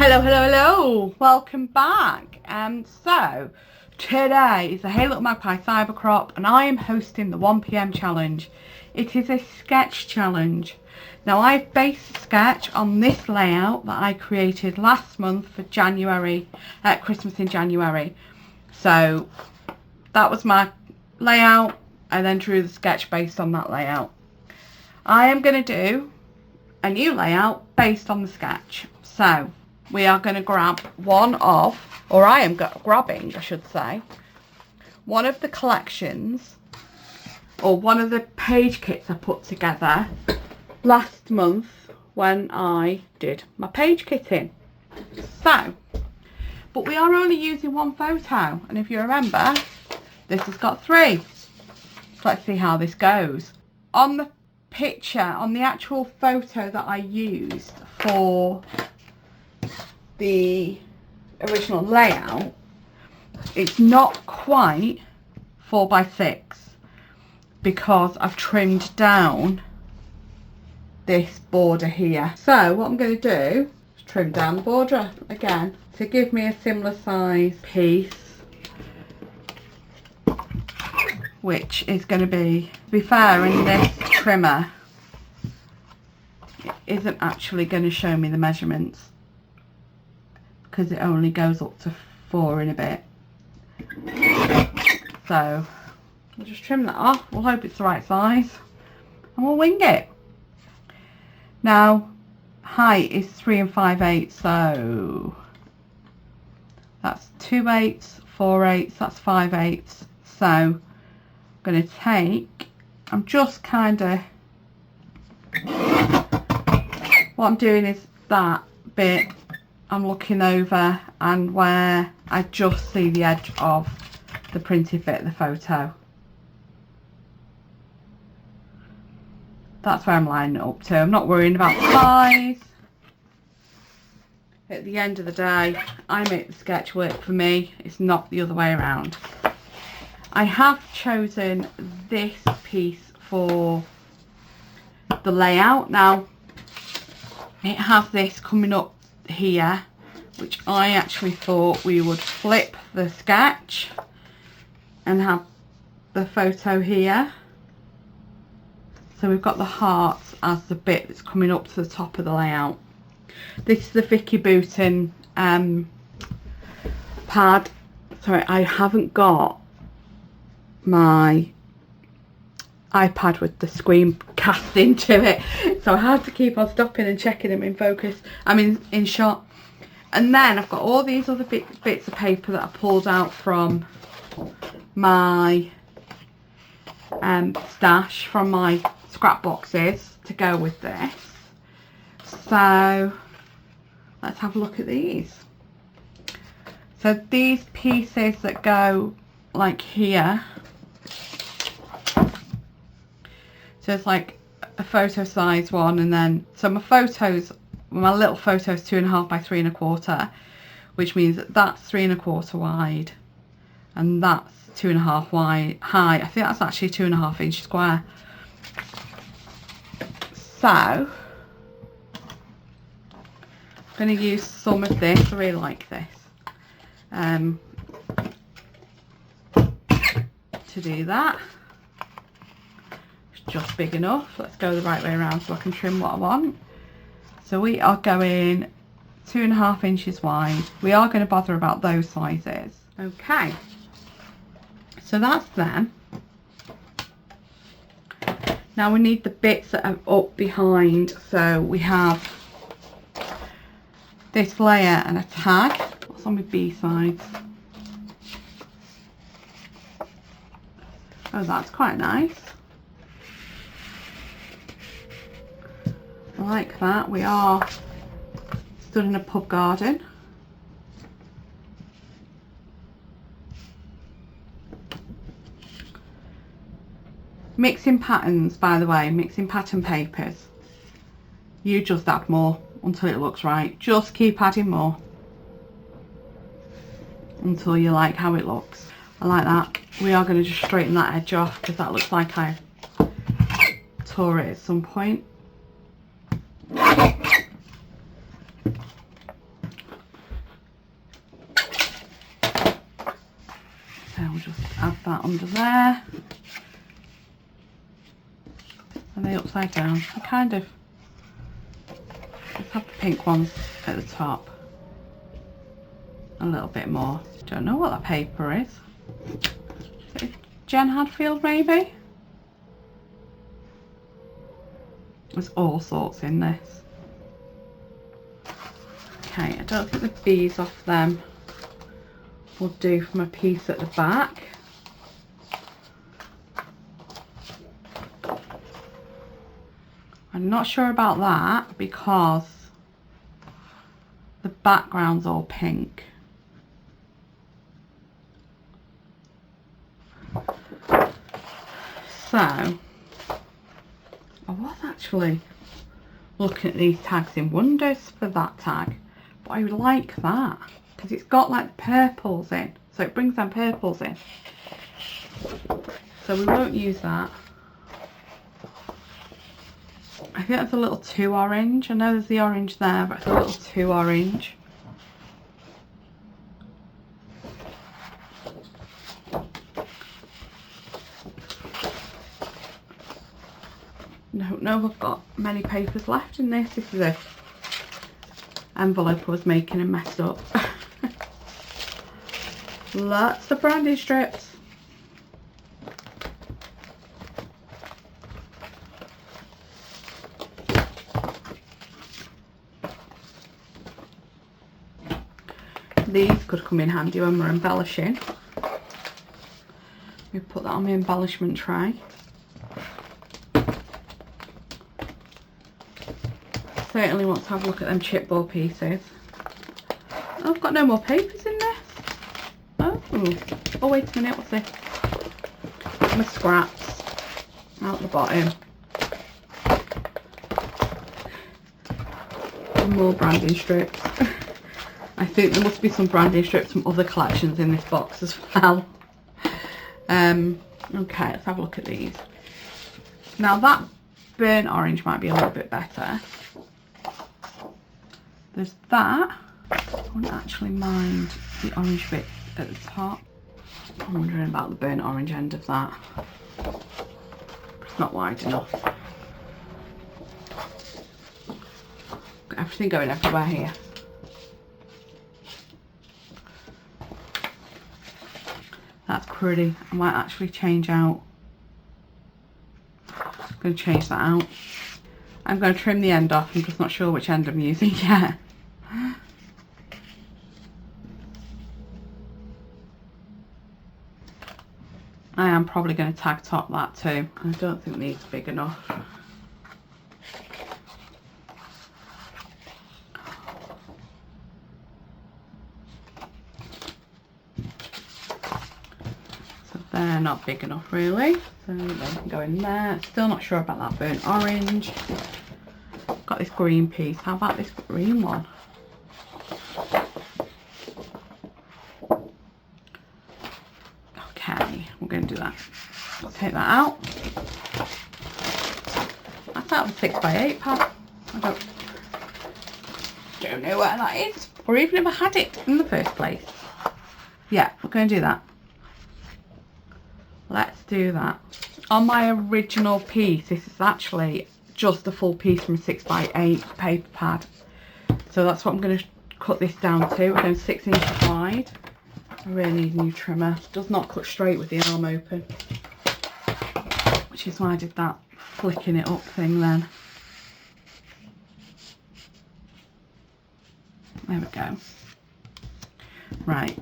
Hello, welcome back. So today is the Hey Little Magpie Cyber Crop and I am hosting the 1 PM challenge. It is a sketch challenge. Now I've based the sketch on this layout that I created last month for January, Christmas in January. So that was my layout. I then drew the sketch based on that layout. I am going to do a new layout based on the sketch. So we are going to grab one of, or I am grabbing, I should say, one of the collections, or one of the page kits I put together last month when I did my page kitting. So, but we are only using one photo, and if you remember, this has got 3. So let's see how this goes. On the picture, on the actual photo that I used for the original layout, it's not quite 4x6 because I've trimmed down this border here. So what I'm going to do is trim down the border again to give me a similar size piece, which is going to be fair, in this trimmer it isn't actually going to show me the measurements because it only goes up to 4 in a bit. So we'll just trim that off. We'll hope it's the right size and we'll wing it. Now height is 3 5/8, so that's 2/8, 4/8, that's 5/8. So I'm going to take, I'm just kind of, what I'm doing is that bit I'm looking over and where I just see the edge of the printed bit of the photo. That's where I'm lining it up to. I'm not worrying about the size. At the end of the day, I make the sketch work for me. It's not the other way around. I have chosen this piece for the layout. Now, it has this coming up here, which I actually thought we would flip the sketch and have the photo here. So we've got the hearts as the bit that's coming up to the top of the layout. This is the Vicky Booten pad. Sorry, I haven't got my iPad with the screen cast into it, so I have to keep on stopping and checking them in focus, I mean in shot. And then I've got all these other bits of paper that I pulled out from my stash from my scrap boxes to go with this. So let's have a look at these. So these pieces that go like here, so it's like a photo size one, and then so my photos, my little photo is 2.5 by 3 1/4, which means that that's 3 1/4 wide and that's 2.5 wide high. I think that's actually 2.5 inch square. So I'm going to use some of this. I really like this to do that. Just big enough. Let's go the right way around so I can trim what I want. So we are going 2.5 inches wide. We are going to bother about those sizes. Okay, so that's them. Now we need the bits that are up behind. So we have this layer and a tag. What's on my B sides? Oh, that's quite nice. I like that. We are stood in a pub garden. Mixing patterns, by the way, mixing pattern papers. You just add more until it looks right. Just keep adding more until you like how it looks. I like that. We are going to just straighten that edge off because that looks like I tore it at some point. under there. Are they upside down? I kind of, let's have the pink ones at the top. A little bit more. Don't know what that paper is. Is it Jen Hadfield maybe? There's all sorts in this. Okay, I don't think the bees off them will do from a piece at the back. I'm not sure about that because the background's all pink. So, I was actually looking at these tags in wonders for that tag, but I would like that because it's got like the purples in, so it brings them purples in. So we won't use that. I think that's a little too orange. I know there's the orange there, but it's a little too orange. Don't know if I've got many papers left in this. This is a envelope I was making and messed up. Lots of branding strips. These could come in handy when we're embellishing. We put that on the embellishment tray. Certainly want to have a look at them chipboard pieces. Oh, I've got no more papers in this. Oh wait a minute, what's this? My scraps out the bottom. And more branding strips. I think there must be some branding strips from other collections in this box as well. Okay, let's have a look at these. Now that burnt orange might be a little bit better. There's that. I wouldn't actually mind the orange bit at the top. I'm wondering about the burnt orange end of that. It's not wide enough. Got everything going everywhere here. That's pretty. I might actually change out. I'm going to change that out. I'm going to trim the end off. I'm just not sure which end I'm using yet. I am probably going to tag top that too. I don't think these are big enough. So they're not big enough really. So they can go in there. Still not sure about that burnt orange. Got this green piece. How about this green one? Okay, we're going to do that. I'll take that out. That's out of the 6x8 pad. I don't know where that is, or even if I had it in the first place. Yeah, we're going to do that. Let's do that. On my original piece, this is actually just a full piece from a 6x8 paper pad. So that's what I'm going to cut this down to. We're going 6 inches wide. I really need a new trimmer. It does not cut straight with the arm open, which is why I did that flicking it up thing then. There we go. Right.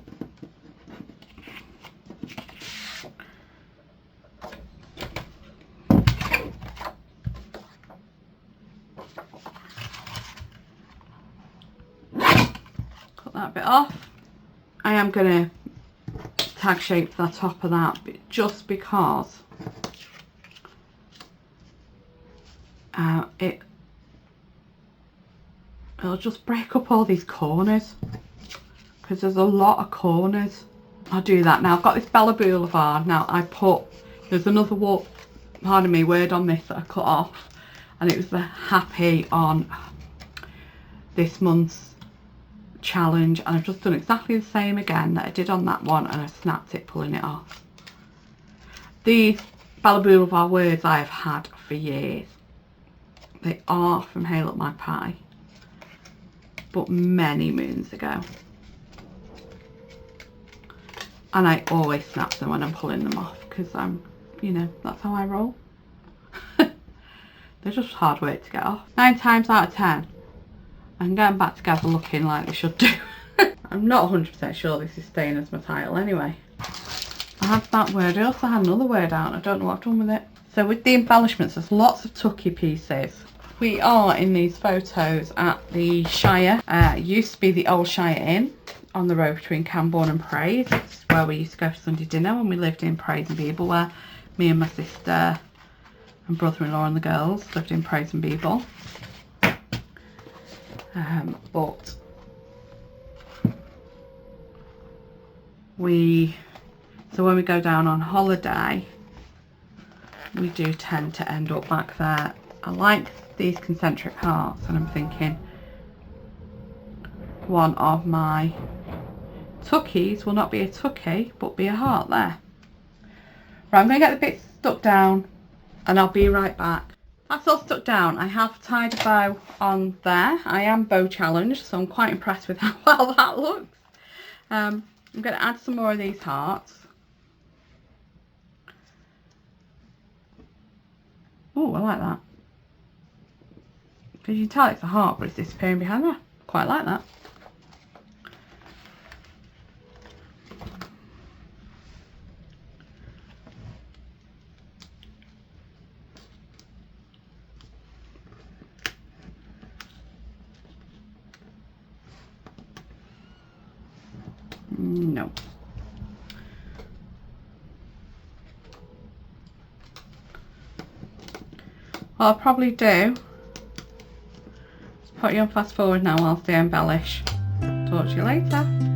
Cut that bit off. I am going to tag shape the top of that, but just because it'll just break up all these corners, because there's a lot of corners. I'll do that now. I've got this Bella Boulevard. Now there's another word on this that I cut off, and it was the happy on this month's challenge, and I've just done exactly the same again that I did on that one, and I snapped it pulling it off. These Bella Boulevard words I have had for years. They are from Hey Look Magpie, but many moons ago. And I always snap them when I'm pulling them off because I'm, you know, that's how I roll. They're just hard work to get off. 9 times out of 10, I can get them back together looking like they should do. I'm not 100% sure this is staying as my title anyway. I have that word. I also had another word out. I don't know what I've done with it. So with the embellishments, there's lots of tucky pieces. We are in these photos at the Shire. It used to be the old Shire Inn on the road between Camborne and Praise. It's where we used to go for Sunday dinner when we lived in Praise and Beeble, where me and my sister and brother-in-law and the girls lived in Praise and Beeble. But so when we go down on holiday, we do tend to end up back there. I like these concentric hearts, and I'm thinking one of my tuckies will not be a tucky but be a heart there. Right, I'm going to get the bits stuck down and I'll be right back. That's all stuck down. I have tied a bow on there. I am bow challenged, so I'm quite impressed with how well that looks. I'm going to add some more of these hearts. Oh, I like that. Because you can tell it's a heart, but it's disappearing behind there. Quite like that. No. What I'll probably do is put you on fast forward now whilst I embellish. Talk to you later.